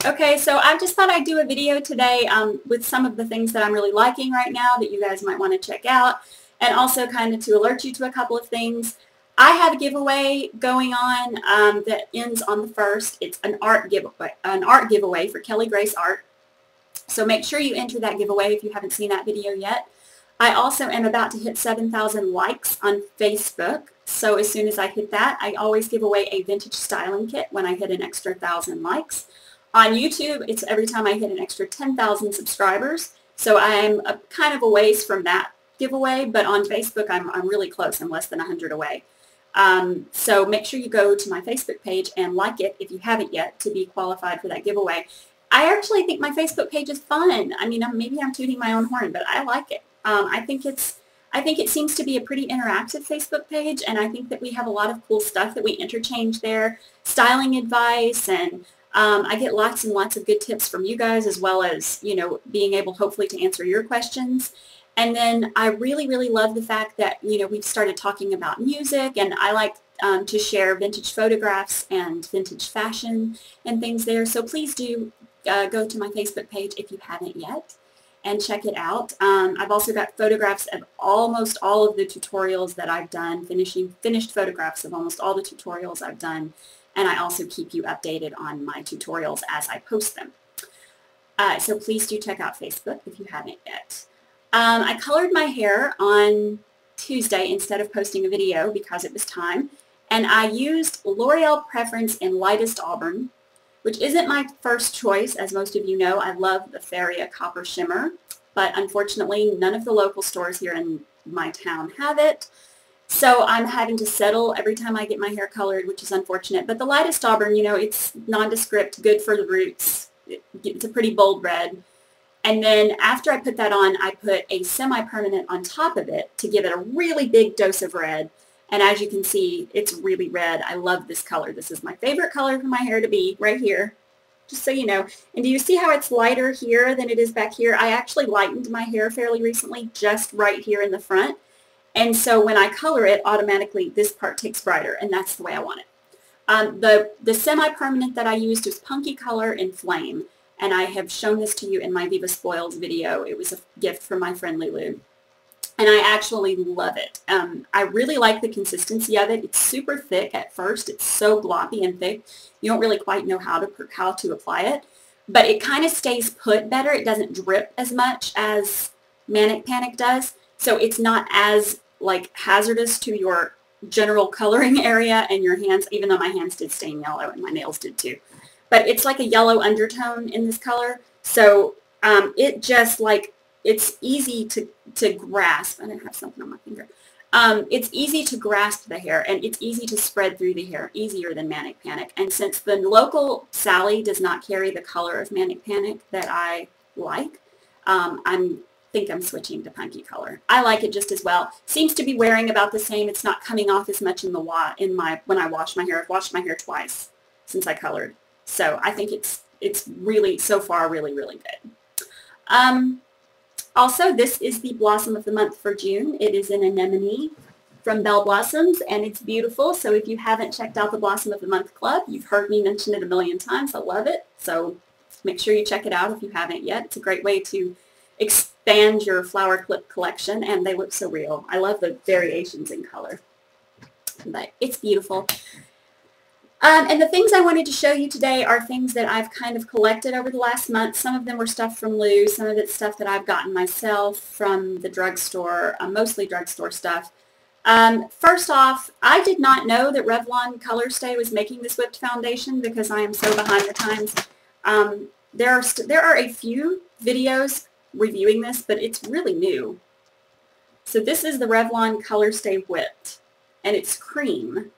Okay, so I just thought I'd do a video today with some of the things that I'm really liking right now that you guys might want to check out, and also kind of to alert you to a couple of things. I have a giveaway going on that ends on the 1st. It's an art giveaway for Kelly Grace Art. So make sure you enter that giveaway if you haven't seen that video yet. I also am about to hit 7,000 likes on Facebook. So as soon as I hit that, I always give away a vintage styling kit when I hit an extra 1,000 likes. On YouTube, it's every time I hit an extra 10,000 subscribers. So I'm kind of a ways from that giveaway, but on Facebook, I'm really close. I'm less than 100 away. So make sure you go to my Facebook page and like it if you haven't yet to be qualified for that giveaway. I actually think my Facebook page is fun. I mean, maybe I'm tooting my own horn, but I like it. I think it seems to be a pretty interactive Facebook page, and I think that we have a lot of cool stuff that we interchange there, styling advice, and I get lots and lots of good tips from you guys, as well as, you know, being able hopefully to answer your questions. And then I really, really love the fact that, you know, we've started talking about music, and I like to share vintage photographs and vintage fashion and things there. So please do go to my Facebook page if you haven't yet and check it out. I've also got photographs of almost all of the tutorials that I've done, finished photographs of almost all the tutorials I've done. And I also keep you updated on my tutorials as I post them. So please do check out Facebook if you haven't yet. I colored my hair on Tuesday instead of posting a video because it was time. And I used L'Oreal Preference in Lightest Auburn, which isn't my first choice. As most of you know, I love the Feria Copper Shimmer. But unfortunately, none of the local stores here in my town have it. So I'm having to settle every time I get my hair colored, which is unfortunate. But the Lightest Auburn, you know, it's nondescript, good for the roots. It's a pretty bold red. And then after I put that on, I put a semi-permanent on top of it to give it a really big dose of red. And as you can see, it's really red. I love this color. This is my favorite color for my hair to be right here, just so you know. And do you see how it's lighter here than it is back here? I actually lightened my hair fairly recently, just right here in the front. And so when I color it, automatically this part takes brighter, and that's the way I want it. The semi-permanent that I used was Punky Color in Flame, and I have shown this to you in my Viva Spoils video. It was a gift from my friend Lulu, and I actually love it. I really like the consistency of it. It's super thick at first. It's so gloppy and thick. You don't really quite know how to apply it, but it kind of stays put better. It doesn't drip as much as Manic Panic does. So it's not as like hazardous to your general coloring area and your hands, even though my hands did stain yellow and my nails did too. But it's like a yellow undertone in this color. So it just like, it's easy to grasp. I didn't have something on my finger. It's easy to grasp the hair, and it's easy to spread through the hair, easier than Manic Panic. And since the local Sally does not carry the color of Manic Panic that I like, I think I'm switching to Punky Color. I like it just as well. Seems to be wearing about the same. It's not coming off as much when I wash my hair. I've washed my hair twice since I colored. So I think it's really, so far, really, really good. Also, this is the Blossom of the Month for June. It is an anemone from Belle Blossoms, and it's beautiful. So if you haven't checked out the Blossom of the Month Club, you've heard me mention it a million times. I love it. So make sure you check it out if you haven't yet. It's a great way to expand your flower clip collection, and they look so real. I love the variations in color, but it's beautiful. And the things I wanted to show you today are things that I've kind of collected over the last month. Some of them were stuff from Lou, some of it's stuff that I've gotten myself from the drugstore, mostly drugstore stuff. First off, I did not know that Revlon Colorstay was making this whipped foundation because I am so behind the times. There are a few videos reviewing this, but it's really new. So this is the Revlon Colorstay Whipped, and it's cream.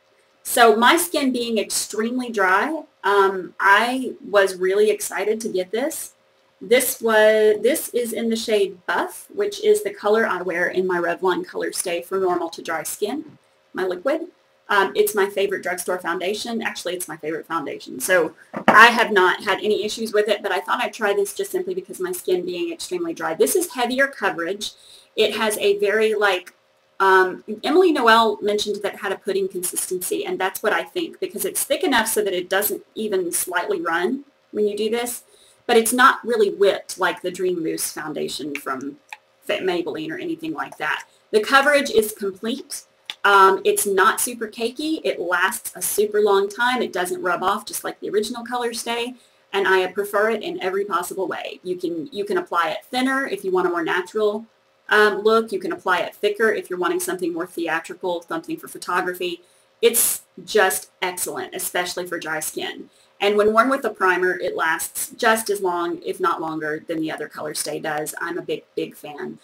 So my skin being extremely dry, I was really excited to get this. This is in the shade Buff, which is the color I wear in my Revlon Colorstay for normal to dry skin, my liquid. It's my favorite drugstore foundation. Actually, it's my favorite foundation. So I have not had any issues with it, but I thought I'd try this just simply because my skin being extremely dry. This is heavier coverage. It has a very like, Emily Noel mentioned that it had a pudding consistency, and that's what I think, because it's thick enough so that it doesn't even slightly run when you do this, but it's not really whipped like the Dream Mousse foundation from Maybelline or anything like that. The coverage is complete. It's not super cakey. It lasts a super long time. It doesn't rub off just like the original Colorstay, and I prefer it in every possible way. You can apply it thinner if you want a more natural look. You can apply it thicker if you're wanting something more theatrical, something for photography. It's just excellent, especially for dry skin. And when worn with a primer, it lasts just as long, if not longer, than the other Colorstay does. I'm a big, big fan.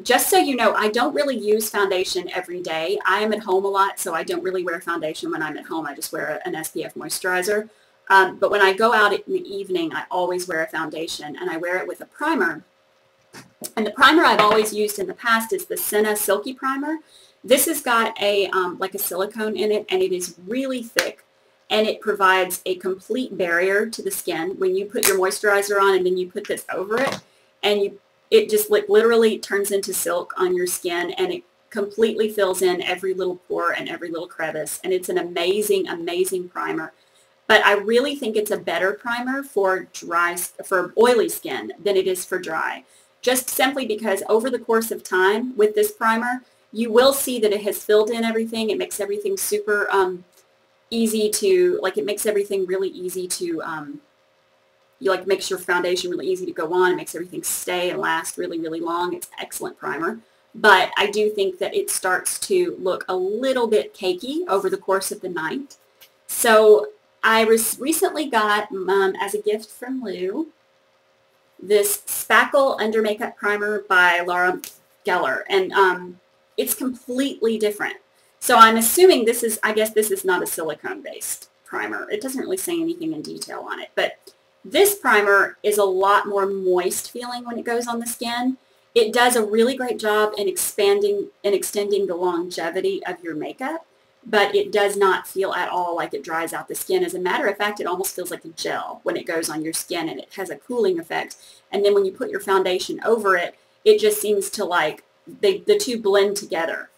Just so you know, I don't really use foundation every day. I am at home a lot, so I don't really wear foundation when I'm at home. I just wear an SPF moisturizer. But when I go out in the evening, I always wear a foundation, and I wear it with a primer. And the primer I've always used in the past is the Senna Silky Primer. This has got a like a silicone in it, and it is really thick, and it provides a complete barrier to the skin. When you put your moisturizer on and then you put this over it, and it just like literally turns into silk on your skin, and it completely fills in every little pore and every little crevice, and it's an amazing, amazing primer. But I really think it's a better primer for oily skin than it is for dry. Just simply because over the course of time with this primer, you will see that it has filled in everything. It makes everything super easy to, like, it makes everything really easy to, makes your foundation really easy to go on. It makes everything stay and last really, really long. It's an excellent primer. But I do think that it starts to look a little bit cakey over the course of the night. So I recently got, as a gift from Lou, this Spackle Under Makeup Primer by Laura Geller, and it's completely different. So I'm assuming this is, I guess this is not a silicone-based primer. It doesn't really say anything in detail on it, but this primer is a lot more moist feeling when it goes on the skin. It does a really great job in expanding and extending the longevity of your makeup, but it does not feel at all like it dries out the skin. As a matter of fact, it almost feels like a gel when it goes on your skin, and it has a cooling effect. And then when you put your foundation over it, it just seems to like, the two blend together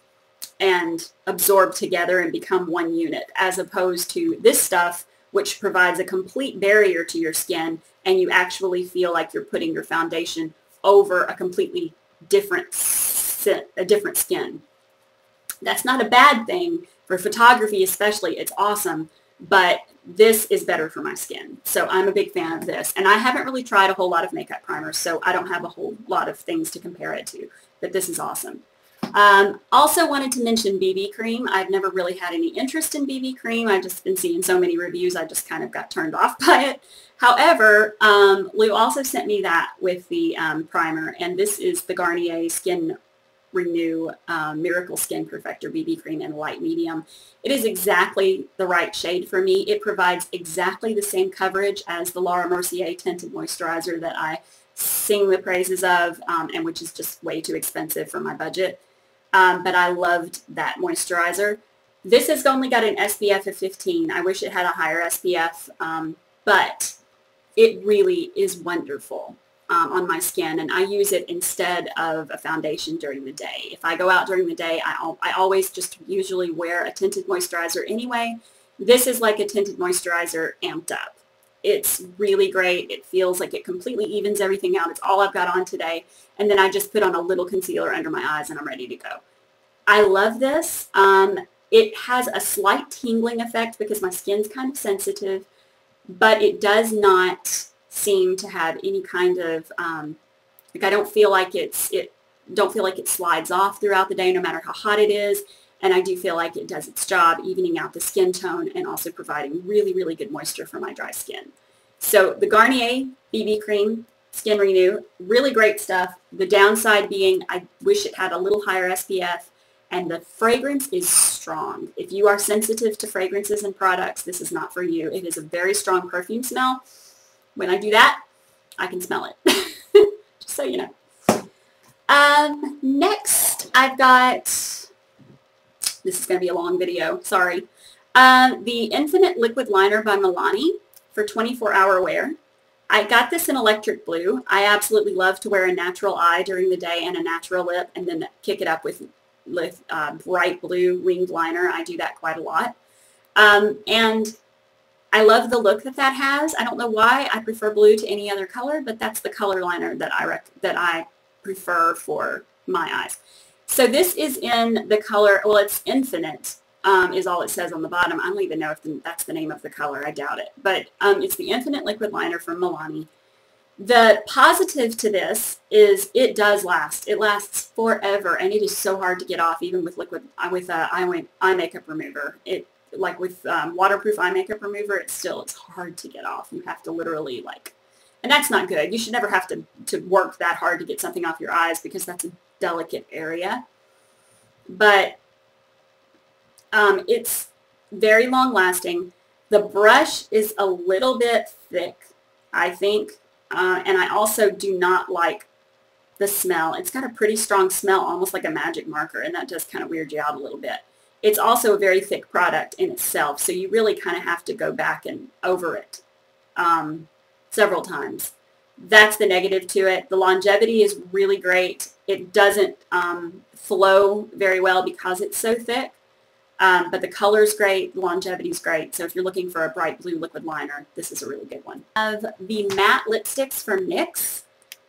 and absorb together and become one unit, as opposed to this stuff, which provides a complete barrier to your skin, and you actually feel like you're putting your foundation over a completely different skin. That's not a bad thing. For photography especially, it's awesome, but this is better for my skin. So I'm a big fan of this. And I haven't really tried a whole lot of makeup primers, so I don't have a whole lot of things to compare it to, but this is awesome. Also wanted to mention BB cream. I've never really had any interest in BB cream. I've just been seeing so many reviews, I just kind of got turned off by it. However, Lou also sent me that with the primer, and this is the Garnier Skin Renew Miracle Skin Perfector BB Cream in light medium. It is exactly the right shade for me. It provides exactly the same coverage as the Laura Mercier Tinted Moisturizer that I sing the praises of, and which is just way too expensive for my budget. But I loved that moisturizer. This has only got an SPF of 15. I wish it had a higher SPF, but it really is wonderful on my skin, and I use it instead of a foundation during the day. If I go out during the day, I always just usually wear a tinted moisturizer anyway. This is like a tinted moisturizer amped up. It's really great. It feels like it completely evens everything out. It's all I've got on today, and then I just put on a little concealer under my eyes and I'm ready to go. I love this. It has a slight tingling effect because my skin's kind of sensitive, but it does not seem to have any kind of like, I don't feel like it slides off throughout the day no matter how hot it is, and I do feel like it does its job evening out the skin tone and also providing really, really good moisture for my dry skin. So the Garnier BB Cream Skin Renew, really great stuff. The downside being I wish it had a little higher SPF, and the fragrance is strong. If you are sensitive to fragrances and products, this is not for you. It is a very strong perfume smell. When I do that, I can smell it, just so you know. Next, I've got, this is going to be a long video, sorry, the Infinite Liquid Liner by Milani for 24-hour wear. I got this in electric blue. I absolutely love to wear a natural eye during the day and a natural lip, and then kick it up with bright blue ringed liner. I do that quite a lot. And I love the look that that has. I don't know why I prefer blue to any other color, but that's the color liner that I prefer for my eyes. So this is in the color, well, it's Infinite, is all it says on the bottom. I don't even know if that's the name of the color. I doubt it. But it's the Infinite Liquid Liner from Milani. The positive to this is it does last. It lasts forever, and it is so hard to get off, even with eye makeup remover. Like with waterproof eye makeup remover, it's hard to get off. You have to literally and that's not good. You should never have to work that hard to get something off your eyes because that's a delicate area. But it's very long lasting. The brush is a little bit thick, I think. And I also do not like the smell. It's got a pretty strong smell, almost like a magic marker, and that does kind of weird you out a little bit. It's also a very thick product in itself, so you really kind of have to go back and over it several times. That's the negative to it. The longevity is really great. It doesn't flow very well because it's so thick. But the color's great, the longevity's great. So if you're looking for a bright blue liquid liner, this is a really good one. Of the matte lipsticks from NYX,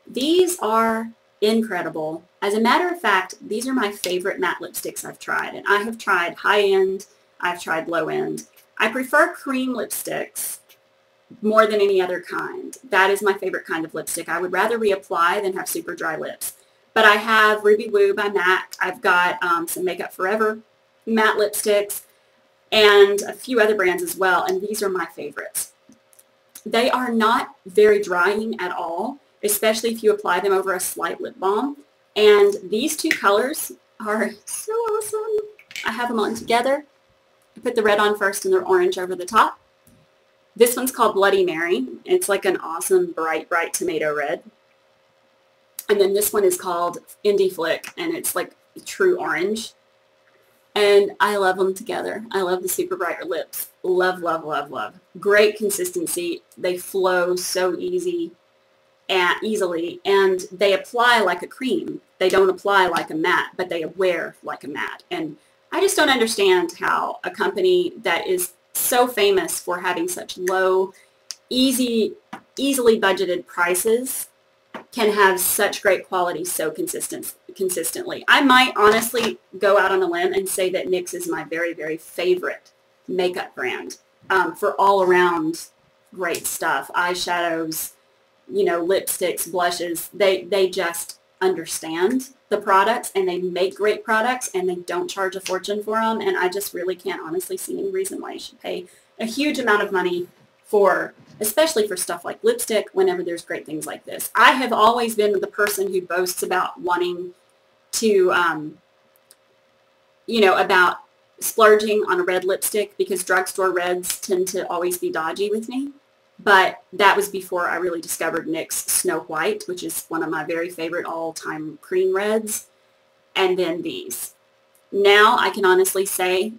these are incredible. As a matter of fact, these are my favorite matte lipsticks I've tried. And I have tried high-end, I've tried low-end. I prefer cream lipsticks more than any other kind. That is my favorite kind of lipstick. I would rather reapply than have super dry lips. But I have Ruby Woo by MAC. I've got some Makeup Forever matte lipsticks and a few other brands as well, and these are my favorites. They are not very drying at all, especially if you apply them over a slight lip balm. And these two colors are so awesome. I have them on together. I put the red on first and the orange over the top. This one's called Bloody Mary. It's like an awesome bright tomato red. And then this one is called Indie Flick, and it's like true orange. And I love them together. I love the super bright lips. Love, love, love, love. Great consistency. They flow so easily, and they apply like a cream. They don't apply like a matte, but they wear like a matte. And I just don't understand how a company that is so famous for having such low, easily budgeted prices can have such great quality so consistently. I might honestly go out on a limb and say that NYX is my very, very favorite makeup brand for all around great stuff. Eyeshadows, lipsticks, blushes. They just understand the products, and they make great products, and they don't charge a fortune for them. And I just really can't honestly see any reason why you should pay a huge amount of money for, especially for stuff like lipstick, whenever there's great things like this. I have always been the person who boasts about wanting to, about splurging on a red lipstick, because drugstore reds tend to always be dodgy with me. But that was before I really discovered NYX Snow White, which is one of my very favorite all-time cream reds, and then these. Now I can honestly say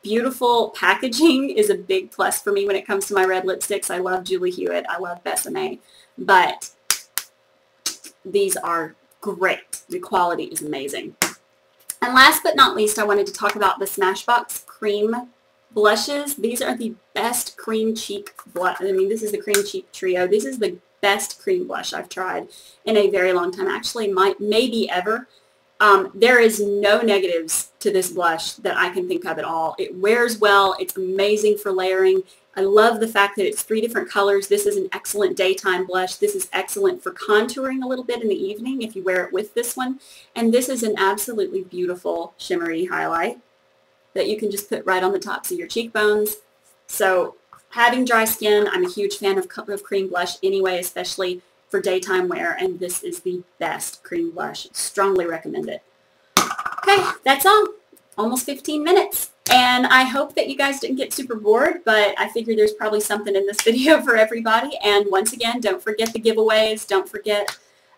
beautiful packaging is a big plus for me when it comes to my red lipsticks. I love Julie Hewitt. I love Besame. But these are great. The quality is amazing. And last but not least, I wanted to talk about the Smashbox cream blushes. These are the best cream cheek blush. I mean, this is the cream cheek trio. This is the best cream blush I've tried in a very long time. Actually, maybe ever. There is no negatives to this blush that I can think of at all. It wears well. It's amazing for layering. I love the fact that it's 3 different colors. This is an excellent daytime blush. This is excellent for contouring a little bit in the evening if you wear it with this one. And this is an absolutely beautiful shimmery highlight that you can just put right on the tops of your cheekbones. So having dry skin, I'm a huge fan of cream blush anyway, especially for daytime wear, and this is the best cream blush. Strongly recommend it. Okay, that's all. Almost 15 minutes. And I hope that you guys didn't get super bored, but I figure there's probably something in this video for everybody. And once again, don't forget the giveaways. Don't forget,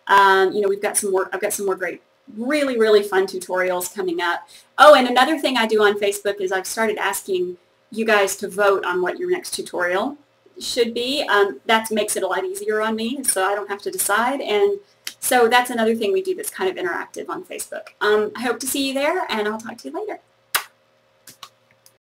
we've got some more. I've got some more great, really, really fun tutorials coming up. Oh, and another thing I do on Facebook is I've started asking you guys to vote on what your next tutorial should be. That makes it a lot easier on me, so I don't have to decide. And so that's another thing we do that's kind of interactive on Facebook. I hope to see you there, and I'll talk to you later.